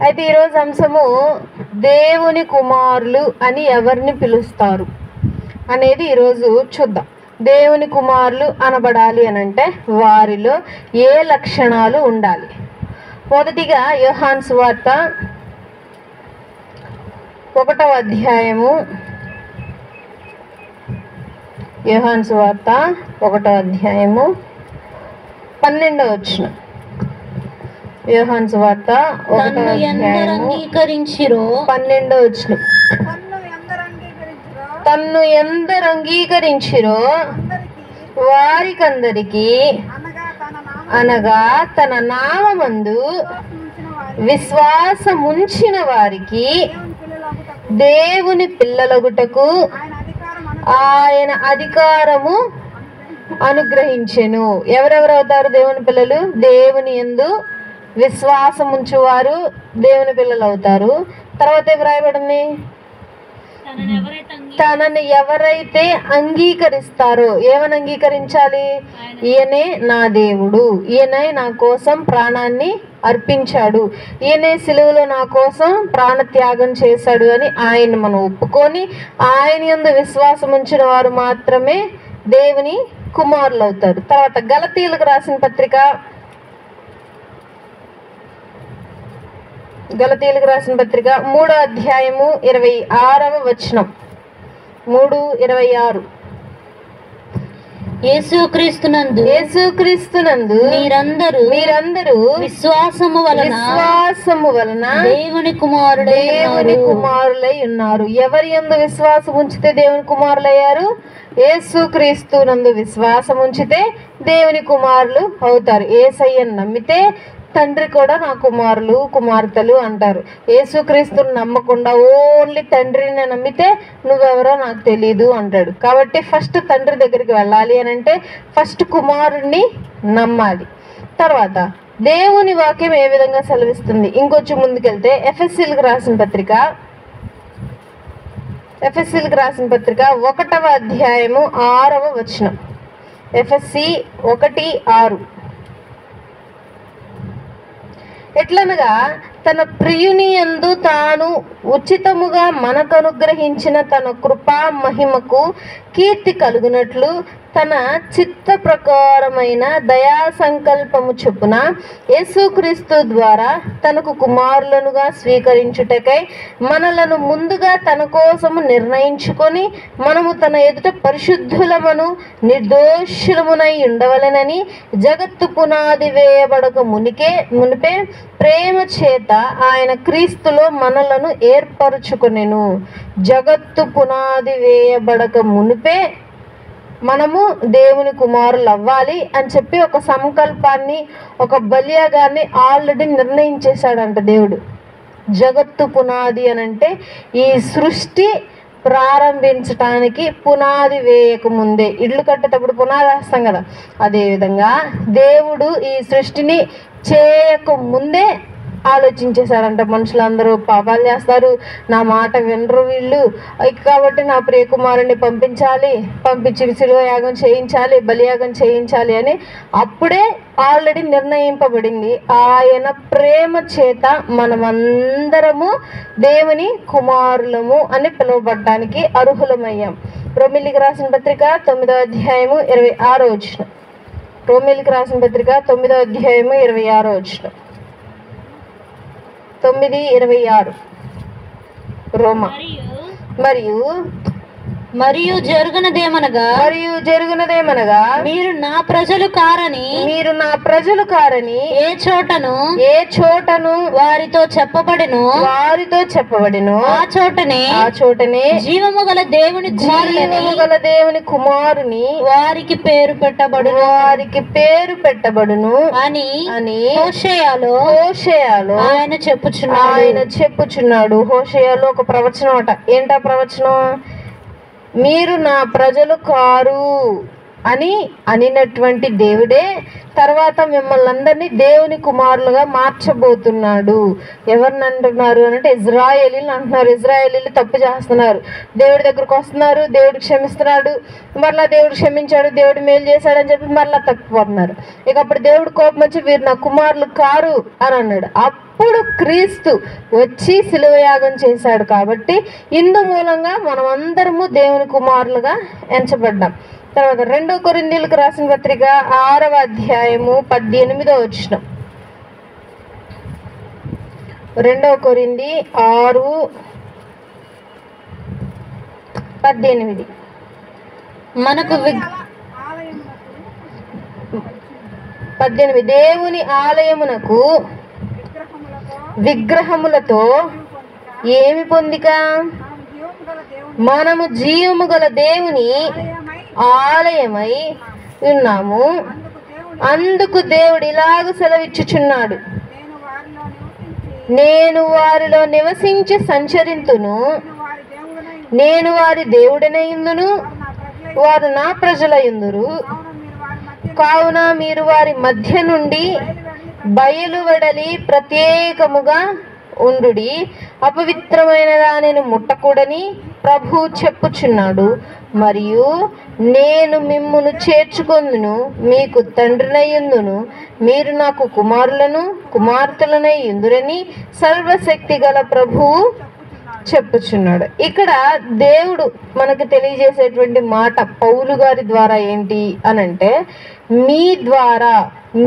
అయితే ఈరోజు అంశము దేవుని కుమారులు అని ఎవరిని పిలుస్తారు అనేది ఈరోజు చూద్దాం. దేవుని కుమారులు అనబడాలి అని అంటే వారిలో ఏ లక్షణాలు ఉండాలి? మొదటిగా యోహాను సువార్త 1వ అధ్యాయము, యోహాను సువార్త 1వ అధ్యాయము 12వ వచనం. యోహాను సువార్త 1వ అధ్యాయము 12వ వచనం. తన్ను ఎందరు అంగీకరించిరో వారికందరికి అనగా తన నామమందు విశ్వాసముంచిన వారికి దేవుని పిల్లలగుటకు ఆయన అధికారము అనుగ్రహించెను. ఎవరెవరు అవుతారు దేవుని పిల్లలు? దేవుని యందు విశ్వాసం ఉంచువారు దేవుని పిల్లలు అవుతారు. తర్వాత ఏం రాయబడింది? తనని ఎవరైతే అంగీకరిస్తారో, ఏమని అంగీకరించాలి? ఈయనే నా దేవుడు, ఈయనే నా కోసం ప్రాణాన్ని అర్పించాడు, ఈయనే సిలువలో నా కోసం ప్రాణ త్యాగం చేశాడు అని ఆయన మనం ఒప్పుకొని ఆయన యందు విశ్వాసం ఉంచిన వారు మాత్రమే దేవుని కుమారులు అవుతారు. తర్వాత గలతీయులకు రాసిన పత్రిక, గలతీయులకు రాసిన పత్రిక 3వ అధ్యాయము 26వ వచనం. 3:26. యేసుక్రీస్తునందు మీరందరూ విశ్వాసము వలన దేవుని కుమారులై ఉన్నారు. ఎవరి యందు విశ్వాసం ఉంచితే దేవుని కుమారులయ్యారు? యేసుక్రీస్తునందు విశ్వాసం ఉంచితే దేవుని కుమారులు అవుతారు. యేసయ్యను నమ్మితే తండ్రి కూడా నా కుమారులు కుమార్తెలు అంటారు. యేసుక్రీస్తుని నమ్మకుండా ఓన్లీ తండ్రిని నమ్మితే నువ్వెవరో నాకు తెలీదు అంటాడు. కాబట్టి ఫస్ట్ తండ్రి దగ్గరికి వెళ్ళాలి అని అంటే ఫస్ట్ కుమారుణ్ణి నమ్మాలి. తర్వాత దేవుని వాక్యం ఏ విధంగా సెలవిస్తుంది? ఇంకొంచెం ముందుకెళ్తే ఎఫెసీయులకు రాసిన పత్రిక 1వ అధ్యాయము 6వ వచనం. ఎఫెసీ 1:6. ఎట్లనగా తన ప్రియుని యందు తాను ఉచితముగా మనకు అనుగ్రహించిన తన కృపా మహిమకు కీర్తి కలుగునట్లు తన చిత్త ప్రకారమైన దయా సంకల్పము చొప్పున యేసుక్రీస్తు ద్వారా తనకు కుమారులనుగా స్వీకరించుటకై మనలను ముందుగా తన కోసము నిర్ణయించుకొని మనము తన ఎదుట పరిశుద్ధులమును నిర్దోషులమునై ఉండవలెనని జగత్తు పునాది వేయబడక మునిపే ప్రేమ చేత ఆయన క్రీస్తులో మనలను ఏర్పరచుకొనెను. జగత్తు పునాది వేయబడక మునిపే మనము దేవుని కుమారులు అవ్వాలి అని చెప్పి ఒక సంకల్పాన్ని, ఒక బలియాగాన్ని ఆల్రెడీ నిర్ణయించేశాడంట దేవుడు. జగత్తు పునాది అని అంటే ఈ సృష్టి ప్రారంభించటానికి పునాది వేయక ముందే, ఇళ్ళు కట్టేటప్పుడు పునాది వేస్తాం కదా, అదేవిధంగా దేవుడు ఈ సృష్టిని చేయక ముందే ఆలోచించేశాడంట. మనుషులందరూ పాపాలు చేస్తారు, నా మాట వినరు వీళ్ళు, కాబట్టి నా ప్రియకుమారుని పంపించి శిలువ యాగం చేయించాలి, బలియాగం చేయించాలి అని అప్పుడే ఆల్రెడీ నిర్ణయింపబడింది. ఆయన ప్రేమ చేత మనమందరము దేవుని కుమారులము అని పిలువబడడానికి అర్హులమయ్యాం. రోమీయులకు రాసిన పత్రిక 9వ అధ్యాయము 26వ వచనం. రోమీయులకు రాసిన పత్రిక 9వ అధ్యాయము 26వ వచనం. 9:26 రోమా. మరియు జరుగునదేమనగా మీరు నా ప్రజలు కారని ఏ చోటను వారితో చెప్పబడెను ఆ చోటనే జీవము గల దేవుని కుమారుని వారికి పేరు పెట్టబడును అని హోషేయలో ఆయన చెప్పుచున్నాడు. హోషేయలో ఒక ప్రవచనం అట. ఏంటా ప్రవచనం? మీరు నా ప్రజలు కారు, అని అనినటువంటి దేవుడే తర్వాత మిమ్మల్ని అందరినీ దేవుని కుమారులుగా మార్చబోతున్నాడు. ఎవరిని అంటున్నారు అంటే ఇజ్రాయేలీలు అంటున్నారు. ఇజ్రాయేలీలు తప్పు చేస్తున్నారు, దేవుడి దగ్గరకు వస్తున్నారు, దేవుడు క్షమిస్తున్నాడు, మరలా దేవుడు క్షమించాడు, దేవుడు మేలు చేశాడని చెప్పి మరలా తప్పిపోతున్నారు. ఇక అప్పుడు దేవుడు కోపం వచ్చి వీరు నా కుమారులు కారు అని అన్నాడు. అప్పుడు క్రీస్తు వచ్చి శిలువ యాగం చేశాడు. కాబట్టి ఇందు మూలంగా మనం అందరము దేవుని కుమారులుగా ఎంచబడ్డాం. తర్వాత 2 కొరింథీయులకు రాసిన పత్రిక 6వ అధ్యాయము 18వ వచనం. 2 కొరింథీ 6:18 మనకు 18 దేవుని ఆలయమునకు విగ్రహములతో ఏమి పొందిక? మనము జీవము గల దేవుని ఆలయమై ఉన్నాము. అందుకు దేవుడు ఇలాగ సెలవిచ్చుచున్నాడు, నేను వారిలో నివసించి సంచరింతును, నేను వారి దేవుడనయుందును, వారు నా ప్రజలయుందురు. కావున మీరు వారి మధ్య నుండి బయలువెడలి ప్రత్యేకముగా ఉండుడి, అపవిత్రమైన దానిని ముట్టకూడని ప్రభు చెప్పుచున్నాడు. మరియు నేను మిమ్మును చేర్చుకొందును, మీకు తండ్రినయ్యుందును, మీరు నాకు కుమారులను కుమార్తెలనై ఉందురని సర్వశక్తి గల ప్రభువు చెప్పుచున్నాడు. ఇక్కడ దేవుడు మనకు తెలియజేసేటువంటి మాట పౌలు గారి ద్వారా ఏంటి అనంటే, మీ ద్వారా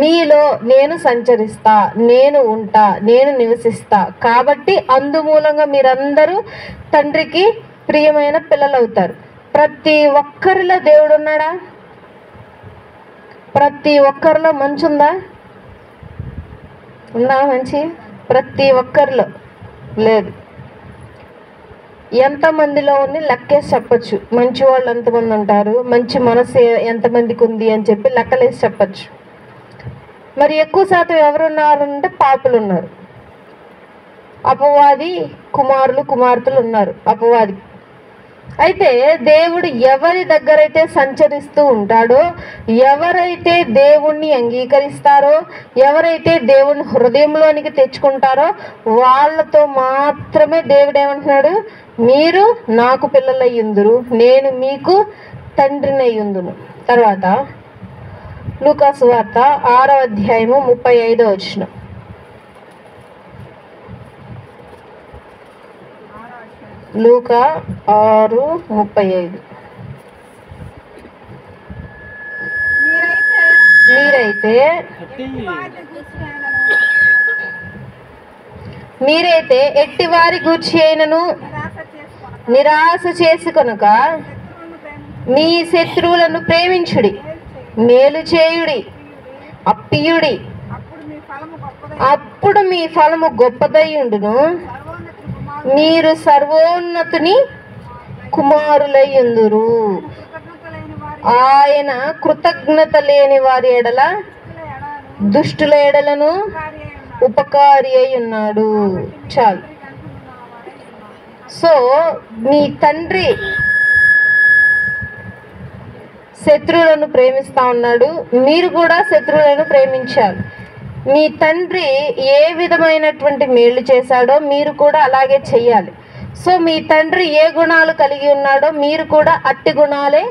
మీలో నేను సంచరిస్తా, నేను ఉంటా, నేను నివసిస్తా. కాబట్టి అందుమూలంగా మీరందరూ తండ్రికి ప్రియమైన పిల్లలు అవుతారు. ప్రతి ఒక్కరిలో దేవుడు ఉన్నాడా? ప్రతి ఒక్కరిలో మంచి ఉందా? ఉందా మంచి? ప్రతి ఒక్కరిలో లేదు. ఎంతమందిలో ఉంది లెక్కేసి చెప్పచ్చు. మంచి వాళ్ళు ఎంతమంది ఉంటారు, మంచి మనసు ఎంతమందికి ఉంది అని చెప్పి లెక్కలేసి చెప్పచ్చు. మరి ఎక్కువ శాతం ఎవరున్నారంటే పాపులు ఉన్నారు, అపవాది కుమారులు కుమార్తెలు ఉన్నారు అపవాది. అయితే దేవుడు ఎవరి దగ్గరైతే సంచరిస్తూ ఉంటాడో, ఎవరైతే దేవుణ్ణి అంగీకరిస్తారో, ఎవరైతే దేవుణ్ణి హృదయంలోనికి తెచ్చుకుంటారో వాళ్ళతో మాత్రమే దేవుడు ఏమంటున్నాడు, మీరు నాకు పిల్లలయ్యుందురు, నేను మీకు తండ్రినయ్యుందును. తర్వాత లూకా సువార్త 6వ అధ్యాయము 35వ వచనం. లూకా 6:35. మీరైతే ఎట్టివారి గూర్చి అయినను నిరాశ చేసి కనుక మీ శత్రువులను ప్రేమించుడి, మేలు చేయుడి, అప్పియుడి, అప్పుడు మీ ఫలము గొప్పదయ్యుండును, మీరు సర్వోన్నతుని కుమారులయ్యుందురు. ఆయన కృతజ్ఞత లేని వారి ఎడల దుష్టుల ఎడలను ఉపకారి అయి ఉన్నాడు. చాలు. సో మీ తండ్రి శత్రువులను ప్రేమిస్తా ఉన్నాడు, మీరు కూడా శత్రువులను ప్రేమించాలి. మీ తండ్రి ఏ విధమైనటువంటి మేలు చేశాడో మీరు కూడా అలాగే చెయ్యాలి. సో మీ తండ్రి ఏ గుణాలు కలిగి ఉన్నాడో మీరు కూడా అట్టి గుణాలే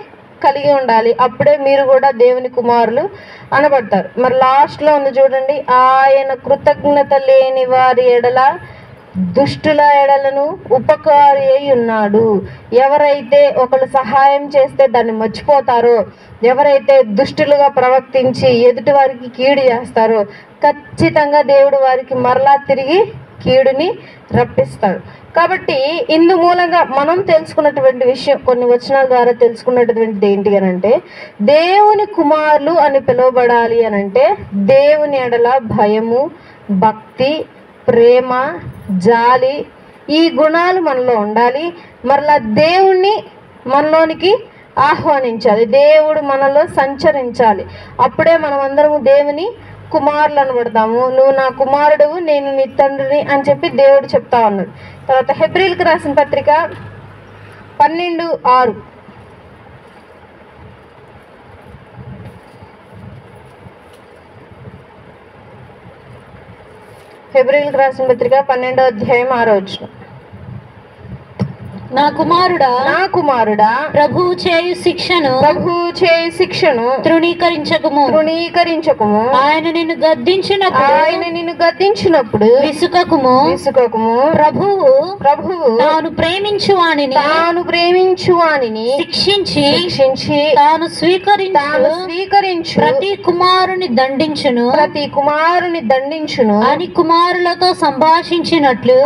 కలిగి ఉండాలి. అప్పుడే మీరు కూడా దేవుని కుమారులు అనబడతారు. మరి లాస్ట్లో ఉంది చూడండి, ఆయన కృతజ్ఞత లేని వారి ఎడల దుష్టుల ఎడలను ఉపకారి అయి ఉన్నాడు. ఎవరైతే ఒకరు సహాయం చేస్తే దాన్ని మర్చిపోతారో, ఎవరైతే దుష్టులుగా ప్రవర్తించి ఎదుటి వారికి కీడు చేస్తారో ఖచ్చితంగా దేవుడు వారికి మరలా తిరిగి కీడుని రప్పిస్తాడు. కాబట్టి ఇందు మూలంగా మనం తెలుసుకున్నటువంటి విషయం, కొన్ని వచనాల ద్వారా తెలుసుకున్నటువంటిది ఏంటి అని అంటే, దేవుని కుమారులు అని పిలువబడాలి అని అంటే దేవుని ఎడల భయము, భక్తి, ప్రేమ, జాలి, ఈ గుణాలు మనలో ఉండాలి. మరలా దేవుణ్ణి మనలోనికి ఆహ్వానించాలి, దేవుడు మనలో సంచరించాలి. అప్పుడే మనం అందరము దేవుని కుమారులు అనబడతాము. నువ్వు నా కుమారుడువు, నేను నీ తండ్రిని అని చెప్పి దేవుడు చెప్తా ఉన్నాడు. తర్వాత హెబ్రీయులకు రాసిన పత్రిక 12:6. హెబ్రీయులకు రాసిన పత్రిక 12వ అధ్యాయం 6వ వచనం. నా కుమారుడా, నా కుమారుడా, ప్రభువు చేయు శిక్షను తృణీకరించకుము. ఆయన నిన్ను గద్దించినప్పుడు విసుకకుము. ప్రభువు తాను ప్రేమించు వానిని శిక్షించి తాను స్వీకరించు ప్రతి కుమారుని దండించును అని కుమారులతో సంభాషించినట్లు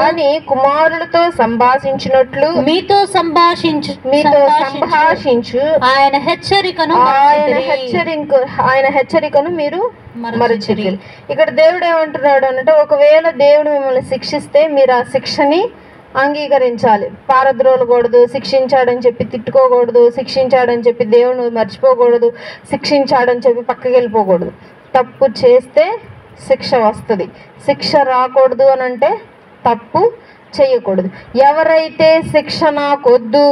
మీతో సంభాషించు. ఆయన హెచ్చరికను మీరు మరచిరి. ఇక్కడ దేవుడు ఏమంటున్నాడు అంటే, ఒకవేళ దేవుడు మిమ్మల్ని శిక్షిస్తే మీరు ఆ శిక్షని అంగీకరించాలి. పారద్రోలకూడదు, శిక్షించాడని చెప్పి తిట్టుకోకూడదు, శిక్షించాడని చెప్పి దేవుని మర్చిపోకూడదు, శిక్షించాడని చెప్పి పక్కకి వెళ్ళిపోకూడదు. తప్పు చేస్తే శిక్ష వస్తుంది. శిక్ష రాకూడదు అని అంటే తప్పు చేయకూడదు. ఎవరైతే శిక్ష నాకొద్దు,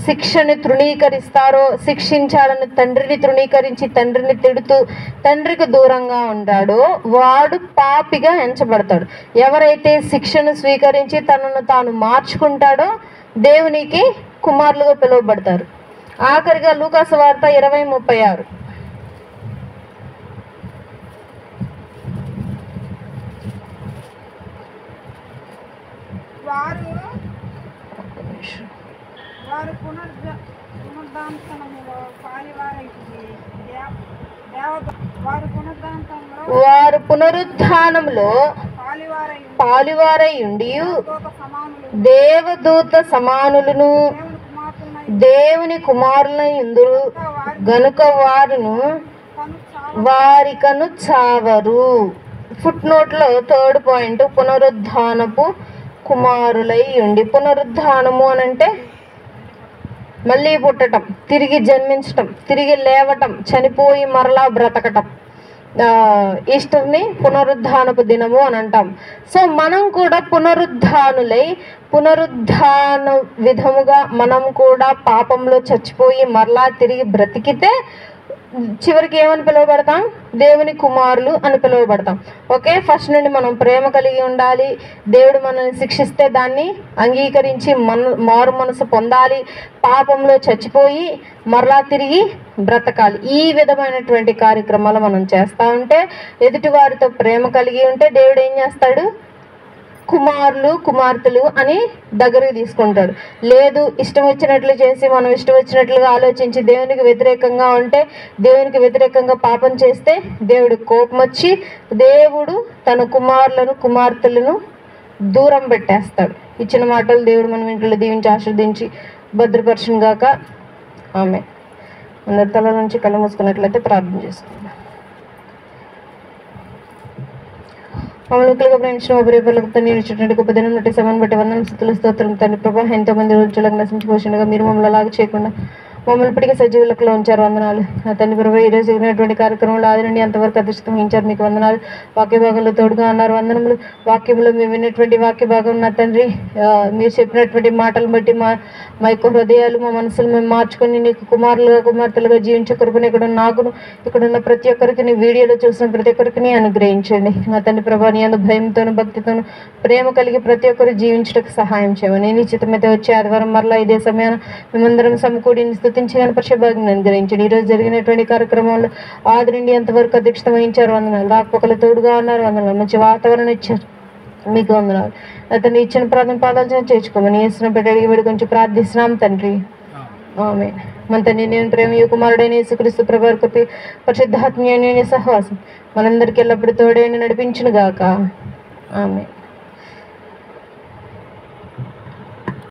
శిక్షని తృణీకరిస్తారో, శిక్షించాలని తండ్రిని తృణీకరించి తండ్రిని తిడుతూ తండ్రికి దూరంగా ఉంటాడో వాడు పాపిగా ఎంచబడతాడు. ఎవరైతే శిక్షను స్వీకరించి తనను తాను మార్చుకుంటాడో దేవునికి కుమారులుగా పిలువబడతారు. ఆఖరిగా లూకాసు వార్త 20:36. వారు పునరుద్ధానంలో పాలువారై ఉండి దేవదూత సమానులను దేవుని కుమారులై ఉందురు గనుక వారికను చావరు. ఫుట్ నోట్లో 3rd పాయింట్, పునరుద్ధానపు కుమారులై ఉండి. పునరుద్ధానము అనంటే మళ్ళీ పుట్టటం, తిరిగి జన్మించటం, తిరిగి లేవటం, చనిపోయి మరలా బ్రతకటం. ఈస్టర్ని పునరుద్ధానపు దినము అని అంటాం. సో మనం కూడా పునరుద్ధానులై పునరుద్ధాన విధముగా మనం కూడా పాపంలో చచ్చిపోయి మరలా తిరిగి బ్రతికితే చివరికి ఏమని పిలువబడతాం? దేవుని కుమారులు అని పిలువబడతాం. ఓకే, ఫస్ట్ నుండి మనం ప్రేమ కలిగి ఉండాలి. దేవుడు మనల్ని శిక్షిస్తే దాన్ని అంగీకరించి మారు మనసు పొందాలి. పాపంలో చచ్చిపోయి మరలా తిరిగి బ్రతకాలి. ఈ విధమైనటువంటి కార్యక్రమాలు మనం చేస్తూ ఉంటే, ఎదుటి వారితో ప్రేమ కలిగి ఉంటే దేవుడు ఏం చేస్తాడు? కుమారులు కుమార్తెలు అని దగ్గరికి తీసుకుంటాడు. లేదు, ఇష్టం వచ్చినట్లు చేసి మనం ఇష్టం వచ్చినట్లుగా ఆలోచించి దేవునికి వ్యతిరేకంగా ఉంటే, దేవునికి వ్యతిరేకంగా పాపం చేస్తే దేవుడు కోపం వచ్చి దేవుడు తన కుమారులను కుమార్తెలను దూరం పెట్టేస్తాడు. ఇచ్చిన మాటలు దేవుడు మనం ఇంట్లో దీవించి ఆశీర్వదించి భద్రపరచును గాక. ఆమె అందరి తల నుంచి కళ్ళు మూసుకున్నట్లయితే ప్రార్థన చేసుకుందాం. మమ్మల్ని ప్రేమించిన ప్రియపరులకు తండ్రి ఇచ్చినటువంటి గొప్ప దినం నుండి సమయం బట్టి వందనం స్తుతులు స్తోత్రం తండ్రి ప్రభా. ఎంతో మంది రోజులకు నశించిపోతుండగా మీరు మమ్మల్ని అలాగే చేయకుండా మమ్మల్ని ఇప్పటికే సజీవులకు ఉంచారు. వందనాలు నా తండ్రి ప్రభా. ఈరోజు జరిగినటువంటి కార్యక్రమంలో ఆది నుండి అంతవరకు అదృష్టం వహించారు. మీకు వందనాలు. వాక్య భాగంలో తోడుగా అన్నారు. వందనములు. వాక్యంలో మేము విన్నటువంటి వాక్య భాగం నా తండ్రి మీరు చెప్పినటువంటి మాటలు బట్టి మా యొక్క హృదయాలు మా మనసులు మేము మార్చుకొని నీకు కుమారులుగా కుమార్తెలుగా జీవించే కృపను ఇక్కడున్న ప్రతి ఒక్కరికి నీ వీడియోలో చూసిన ప్రతి ఒక్కరికి అనుగ్రహించండి. నా తండ్రి ప్రభా, నీ అందు భయంతోను భక్తితోను ప్రేమ కలిగి ప్రతి ఒక్కరు జీవించడానికి సహాయం చేయమని నిశ్చితమైతే వచ్చే ఆదివారం మరలా ఇదే సమయాన మేమందరం సమకూడి స్తుతించగానే పరిశుభాగ్యం అనుగ్రహించండి. ఈరోజు జరిగినటువంటి కార్యక్రమంలో ఆది నుండి ఎంతవరకు అధ్యక్షత వహించారు. వందనాలు. రాకపోకలు తోడుగా ఉన్నారు. వందనాలు. మంచి వాతావరణం ఇచ్చారు. మీకు వందనాలు. అతను ఇచ్చిన ప్రార్థన పాదాలు చేర్చుకోమని చేస్తున్న పెట్టడికి వీడు కొంచెం ప్రార్థిస్తున్నాం తండ్రి. ఆమె మన తండ్రి నేను ప్రేమ కుమారుడైన యేసుక్రీస్తు ప్రభువు కృప పరిశుద్ధాత్మీయ సహవాసం మనందరికీ ఎల్లప్పుడూ తోడైన నడిపించును గాక. ఆమె